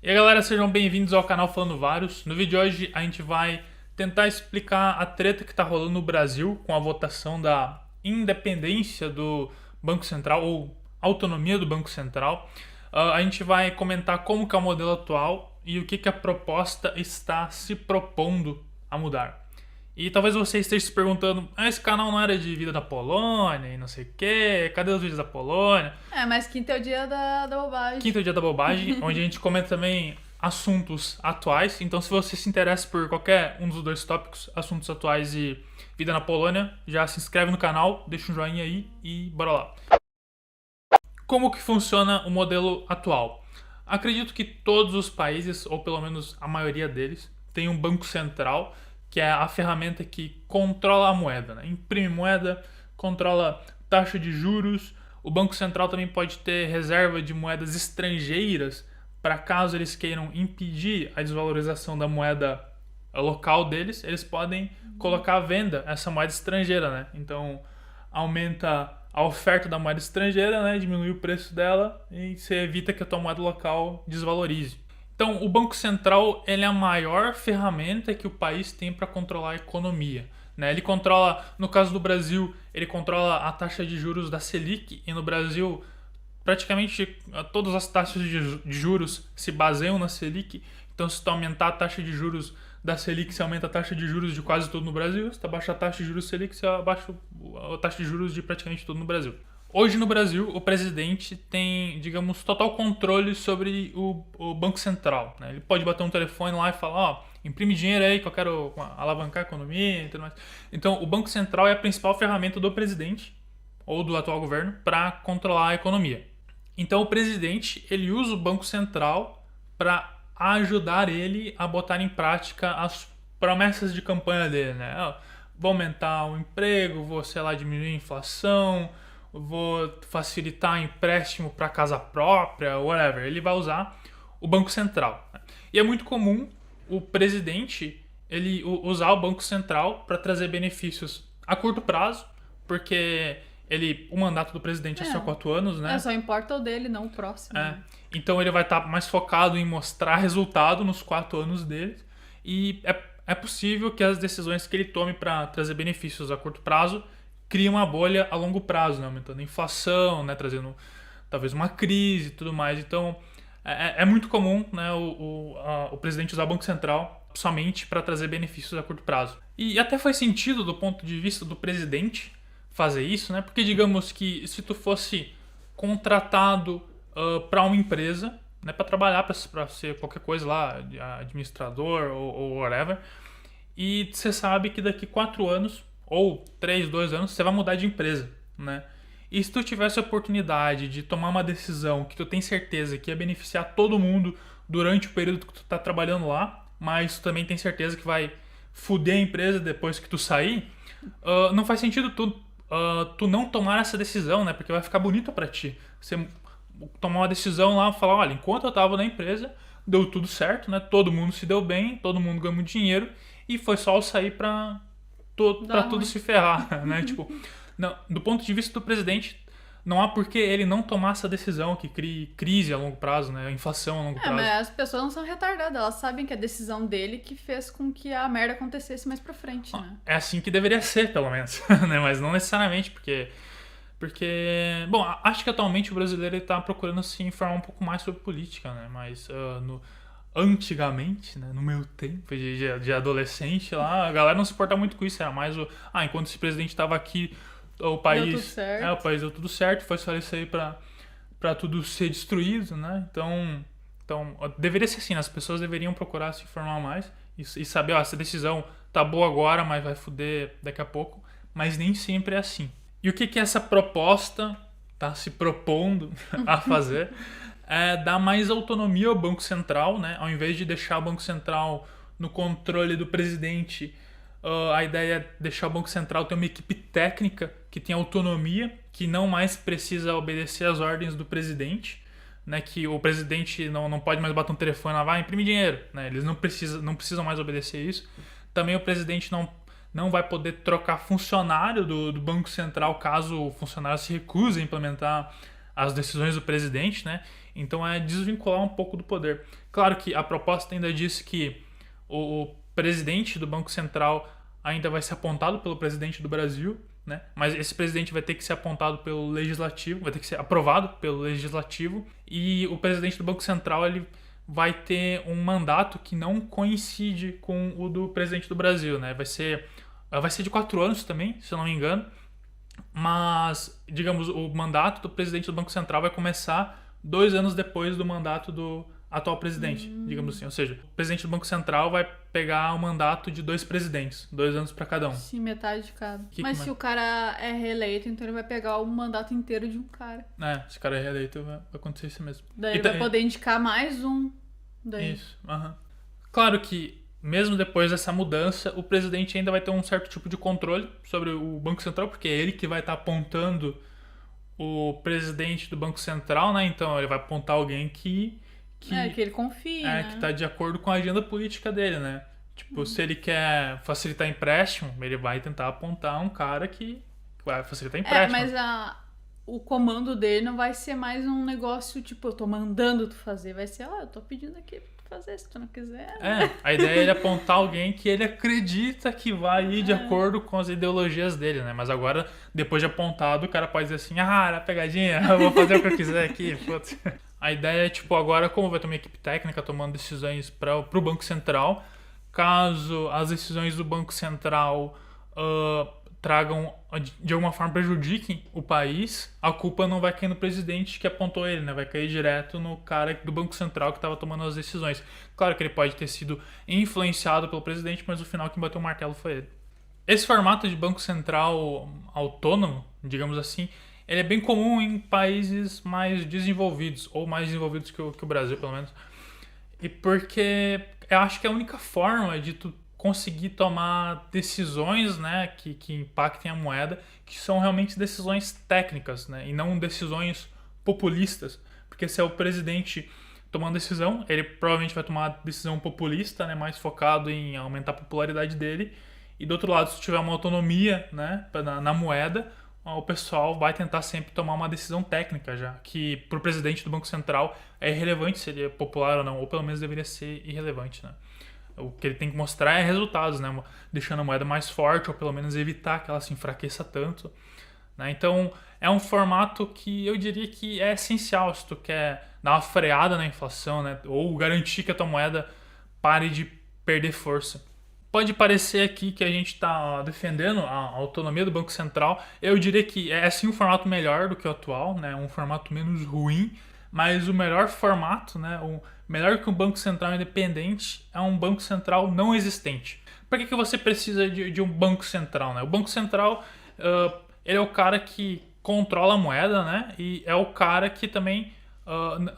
E aí galera, sejam bem-vindos ao canal Falando Vários. No vídeo de hoje a gente vai tentar explicar a treta que está rolando no Brasil com a votação da independência do Banco Central ou autonomia do Banco Central. A gente vai comentar como que é o modelo atual e o que a proposta está se propondo a mudar. E talvez você esteja se perguntando, esse canal não era de vida da Polônia e não sei o quê, cadê os vídeos da Polônia? Mas quinta é o dia da bobagem. Quinto Dia da Bobagem, onde a gente comenta também assuntos atuais. Então, se você se interessa por qualquer um dos dois tópicos, assuntos atuais e vida na Polônia, já se inscreve no canal, deixa um joinha aí e bora lá. Como que funciona o modelo atual? Acredito que todos os países, ou pelo menos a maioria deles, tem um banco central, que é a ferramenta que controla a moeda, né? Imprime moeda, controla taxa de juros. O Banco Central também pode ter reserva de moedas estrangeiras para caso eles queiram impedir a desvalorização da moeda local deles, eles podem colocar à venda essa moeda estrangeira, né? Então aumenta a oferta da moeda estrangeira, né? Diminui o preço dela e você evita que a tua moeda local desvalorize. Então, o Banco Central ele é a maior ferramenta que o país tem para controlar a economia. Né? Ele controla, no caso do Brasil, ele controla a taxa de juros da Selic, e no Brasil praticamente todas as taxas de juros se baseiam na Selic. Então, se tu aumentar a taxa de juros da Selic, você aumenta a taxa de juros de quase tudo no Brasil. Se tu abaixar a taxa de juros Selic, você abaixa a taxa de juros de praticamente tudo no Brasil. Hoje no Brasil, o presidente tem, digamos, total controle sobre o Banco Central. Né? Ele pode bater um telefone lá e falar, imprime dinheiro aí que eu quero alavancar a economia e tudo mais. Então, o Banco Central é a principal ferramenta do presidente ou do atual governo para controlar a economia. Então, o presidente ele usa o Banco Central para ajudar ele a botar em prática as promessas de campanha dele. Né? Vou aumentar o emprego, vou, sei lá, diminuir a inflação, vou facilitar empréstimo para casa própria, whatever. Ele vai usar o Banco Central. E é muito comum o presidente ele usar o Banco Central para trazer benefícios a curto prazo, porque o mandato do presidente é só 4 anos, né? Só importa o dele, não o próximo. Né? Então ele vai estar mais focado em mostrar resultado nos 4 anos dele. E é possível que as decisões que ele tome para trazer benefícios a curto prazo cria uma bolha a longo prazo, né? Aumentando a inflação, né? Trazendo talvez uma crise e tudo mais. Então, é muito comum, né, o presidente usar o Banco Central somente para trazer benefícios a curto prazo. E até faz sentido do ponto de vista do presidente fazer isso, né? Porque digamos que se tu fosse contratado para uma empresa, né, para trabalhar, para ser qualquer coisa lá, administrador ou whatever, e você sabe que daqui 4 anos ou 3, 2 anos, você vai mudar de empresa, né? E se tu tivesse a oportunidade de tomar uma decisão que tu tem certeza que ia beneficiar todo mundo durante o período que tu tá trabalhando lá, mas tu também tem certeza que vai fuder a empresa depois que tu sair, não faz sentido tu não tomar essa decisão, né? Porque vai ficar bonito pra ti. Você tomar uma decisão lá e falar, olha, enquanto eu tava na empresa, deu tudo certo, né? Todo mundo se deu bem, todo mundo ganhou dinheiro e foi só eu sair pra tudo se ferrar, né? Tipo, não, do ponto de vista do presidente, não há por que ele não tomar essa decisão que crie crise a longo prazo, né? Inflação a longo prazo. Mas as pessoas não são retardadas, elas sabem que é a decisão dele que fez com que a merda acontecesse mais pra frente, né? É assim que deveria ser, pelo menos, né? Mas não necessariamente, porque... Bom, acho que atualmente o brasileiro está procurando se informar um pouco mais sobre política, né? Mas antigamente, né, no meu tempo de adolescente lá, a galera não se importava muito com isso, era mais enquanto esse presidente estava aqui, o país deu tudo certo, foi só isso aí para tudo ser destruído, né? Então deveria ser assim, as pessoas deveriam procurar se informar mais e saber, essa decisão tá boa agora, mas vai foder daqui a pouco, mas nem sempre é assim. E o que essa proposta está se propondo a fazer? É dar mais autonomia ao Banco Central, né? Ao invés de deixar o Banco Central no controle do presidente, a ideia é deixar o Banco Central ter uma equipe técnica que tem autonomia, que não mais precisa obedecer às ordens do presidente, né? Que o presidente não pode mais bater um telefone lá, vai, imprime dinheiro, né? Eles não precisam mais obedecer isso. Também o presidente não vai poder trocar funcionário do Banco Central caso o funcionário se recuse a implementar as decisões do presidente, né? Então é desvincular um pouco do poder. Claro que a proposta ainda diz que o presidente do Banco Central ainda vai ser apontado pelo presidente do Brasil, né? Mas esse presidente vai ter que ser apontado pelo legislativo, vai ter que ser aprovado pelo legislativo, e o presidente do Banco Central ele vai ter um mandato que não coincide com o do presidente do Brasil, né? Vai ser de 4 anos também, se eu não me engano, mas, digamos, o mandato do presidente do Banco Central vai começar 2 anos depois do mandato do atual presidente, digamos assim. Ou seja, o presidente do Banco Central vai pegar o mandato de 2 presidentes, 2 anos para cada um. Sim, metade de cada. Mas se o cara é reeleito, então ele vai pegar o mandato inteiro de um cara. Se o cara é reeleito, vai acontecer isso mesmo. Daí ele vai poder indicar mais um. Daí. Isso, Claro que, mesmo depois dessa mudança, o presidente ainda vai ter um certo tipo de controle sobre o Banco Central, porque é ele que vai estar apontando o presidente do Banco Central, né? Então ele vai apontar alguém que ele confia, né? que tá de acordo com a agenda política dele, né? Tipo, se ele quer facilitar empréstimo, ele vai tentar apontar um cara que vai facilitar empréstimo. Mas o comando dele não vai ser mais um negócio, tipo, eu tô mandando tu fazer. Vai ser, eu tô pedindo aqui pra tu fazer, se tu não quiser. A ideia é ele apontar alguém que ele acredita que vai ir de acordo com as ideologias dele, né? Mas agora, depois de apontado, o cara pode dizer assim, era pegadinha, eu vou fazer o que eu quiser aqui, putz. A ideia é, tipo, agora como vai ter uma equipe técnica tomando decisões pro Banco Central, caso as decisões do Banco Central tragam, de alguma forma, prejudiquem o país, a culpa não vai cair no presidente que apontou ele, né? Vai cair direto no cara do Banco Central que estava tomando as decisões. Claro que ele pode ter sido influenciado pelo presidente, mas no final quem bateu o martelo foi ele. Esse formato de Banco Central autônomo, digamos assim, ele é bem comum em países mais desenvolvidos, ou mais desenvolvidos que o Brasil, pelo menos. E porque eu acho que é a única forma de tu conseguir tomar decisões, né, que impactem a moeda, que são realmente decisões técnicas, né, e não decisões populistas. Porque se é o presidente tomando decisão, ele provavelmente vai tomar decisão populista, né, mais focado em aumentar a popularidade dele. E do outro lado, se tiver uma autonomia, né, na moeda, o pessoal vai tentar sempre tomar uma decisão técnica já, que para o presidente do Banco Central é irrelevante se ele é popular ou não, ou pelo menos deveria ser irrelevante, né? O que ele tem que mostrar é resultados, né? Deixando a moeda mais forte, ou pelo menos evitar que ela se enfraqueça tanto, né? Então, é um formato que eu diria que é essencial se tu quer dar uma freada na inflação, né? Ou garantir que a tua moeda pare de perder força. Pode parecer aqui que a gente está defendendo a autonomia do Banco Central. Eu diria que é sim um formato melhor do que o atual, né? Um formato menos ruim, mas o melhor formato, né? O melhor que um Banco Central independente é um Banco Central não existente. Por que você precisa de um Banco Central, né? O Banco Central ele é o cara que controla a moeda, né? E é o cara que também,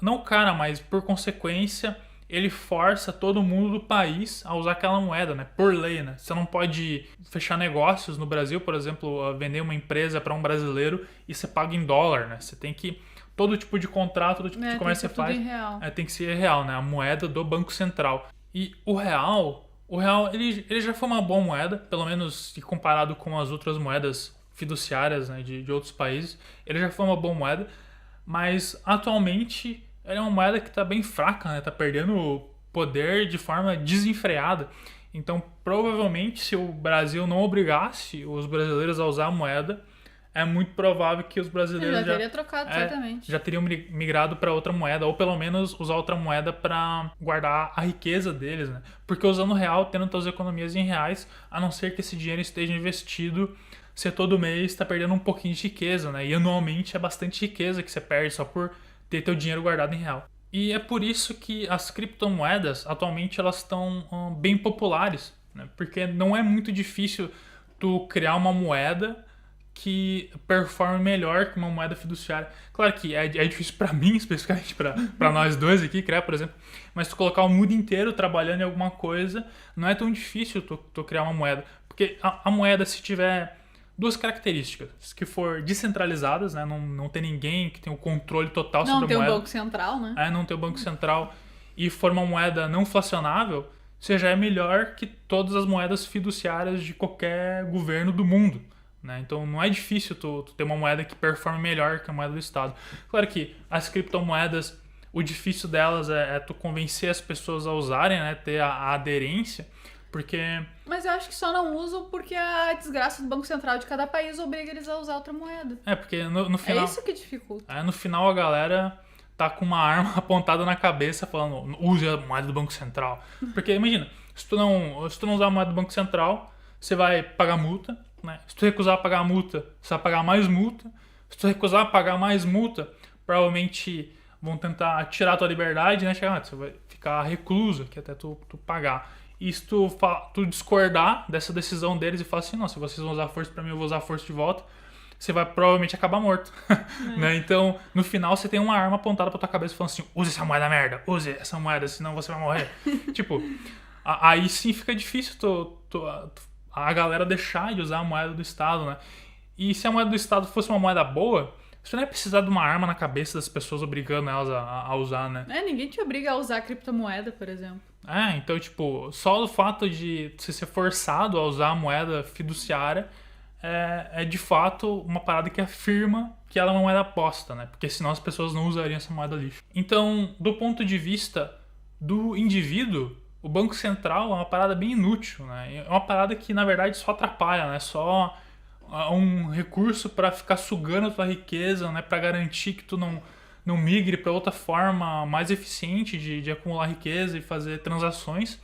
não o cara, mas por consequência, ele força todo mundo do país a usar aquela moeda, né? Por lei, né? Você não pode fechar negócios no Brasil, por exemplo, vender uma empresa para um brasileiro e você paga em dólar, né? Você tem que... Todo tipo de contrato, todo tipo de comércio que você faz tem que ser real, né? A moeda do Banco Central. E o real ele já foi uma boa moeda, pelo menos comparado com as outras moedas fiduciárias, né, de outros países. Ele já foi uma boa moeda, mas atualmente ela é uma moeda que está bem fraca, né? Está perdendo poder de forma desenfreada. Então, provavelmente, se o Brasil não obrigasse os brasileiros a usar a moeda, é muito provável que os brasileiros já teriam migrado para outra moeda, ou pelo menos usar outra moeda para guardar a riqueza deles, né? Porque usando o real, tendo todas as economias em reais, a não ser que esse dinheiro esteja investido, você todo mês está perdendo um pouquinho de riqueza, né? E anualmente é bastante riqueza que você perde só por ter teu dinheiro guardado em real. E é por isso que as criptomoedas, atualmente, elas estão bem populares, né? Porque não é muito difícil tu criar uma moeda que performe melhor que uma moeda fiduciária. Claro que é difícil para mim, especificamente para nós dois aqui, criar, por exemplo, mas tu colocar o mundo inteiro trabalhando em alguma coisa, não é tão difícil tu criar uma moeda. Porque a moeda, se tiver duas características, que for descentralizadas, né? Não tem ninguém que tenha o controle total sobre a moeda. Não tem o Banco Central, né? Não tem o Banco Central. E for uma moeda não inflacionável, você já é melhor que todas as moedas fiduciárias de qualquer governo do mundo, né? Então não é difícil tu ter uma moeda que performe melhor que a moeda do Estado. Claro que as criptomoedas o difícil delas é tu convencer as pessoas a usarem, né? Ter a aderência, porque... Mas eu acho que só não usam porque a desgraça do Banco Central de cada país obriga eles a usar outra moeda. Porque no final... É isso que dificulta. No final a galera tá com uma arma apontada na cabeça falando, use a moeda do Banco Central. Porque imagina, se tu não usar a moeda do Banco Central, você vai pagar multa, né? Se tu recusar pagar a multa, você vai pagar mais multa. Se tu recusar pagar mais multa, provavelmente vão tentar tirar a tua liberdade, né? Você vai ficar recluso, que até tu pagar. E se tu discordar dessa decisão deles e falar assim, não, se vocês vão usar força pra mim, eu vou usar força de volta, você vai provavelmente acabar morto. Né? Então, no final, você tem uma arma apontada pra tua cabeça falando assim, use essa moeda merda, use essa moeda, senão você vai morrer. Tipo, aí sim fica difícil a galera deixar de usar a moeda do Estado, né? E se a moeda do Estado fosse uma moeda boa, você não ia precisar de uma arma na cabeça das pessoas obrigando elas a usar, né? Ninguém te obriga a usar criptomoeda, por exemplo. Então, tipo, só o fato de você ser forçado a usar a moeda fiduciária é de fato uma parada que afirma que ela é uma moeda aposta, né? Porque senão as pessoas não usariam essa moeda lixo. Então, do ponto de vista do indivíduo, o Banco Central é uma parada bem inútil, né? É uma parada que, na verdade, só atrapalha, né? Só um recurso para ficar sugando a tua riqueza, né? Para garantir que tu não migre para outra forma mais eficiente de acumular riqueza e fazer transações.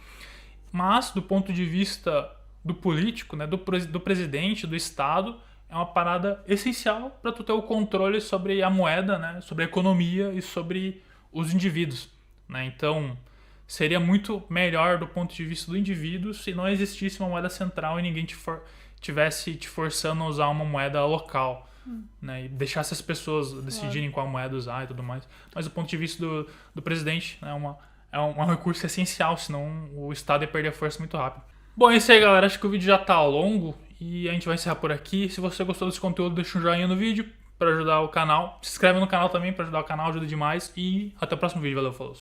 Mas, do ponto de vista do político, né, do presidente, do Estado, é uma parada essencial para tu ter o controle sobre a moeda, né, sobre a economia e sobre os indivíduos. Né? Então, seria muito melhor do ponto de vista do indivíduo se não existisse uma moeda central e ninguém tivesse te forçando a usar uma moeda local. Né, e deixasse as pessoas decidirem qual moeda usar e tudo mais. Mas do ponto de vista do presidente, né, é um recurso essencial, senão o Estado ia perder a força muito rápido. Bom, é isso aí, galera. Acho que o vídeo já tá longo e a gente vai encerrar por aqui. Se você gostou desse conteúdo, deixa um joinha no vídeo para ajudar o canal. Se inscreve no canal também para ajudar o canal, ajuda demais. E até o próximo vídeo. Valeu, falou!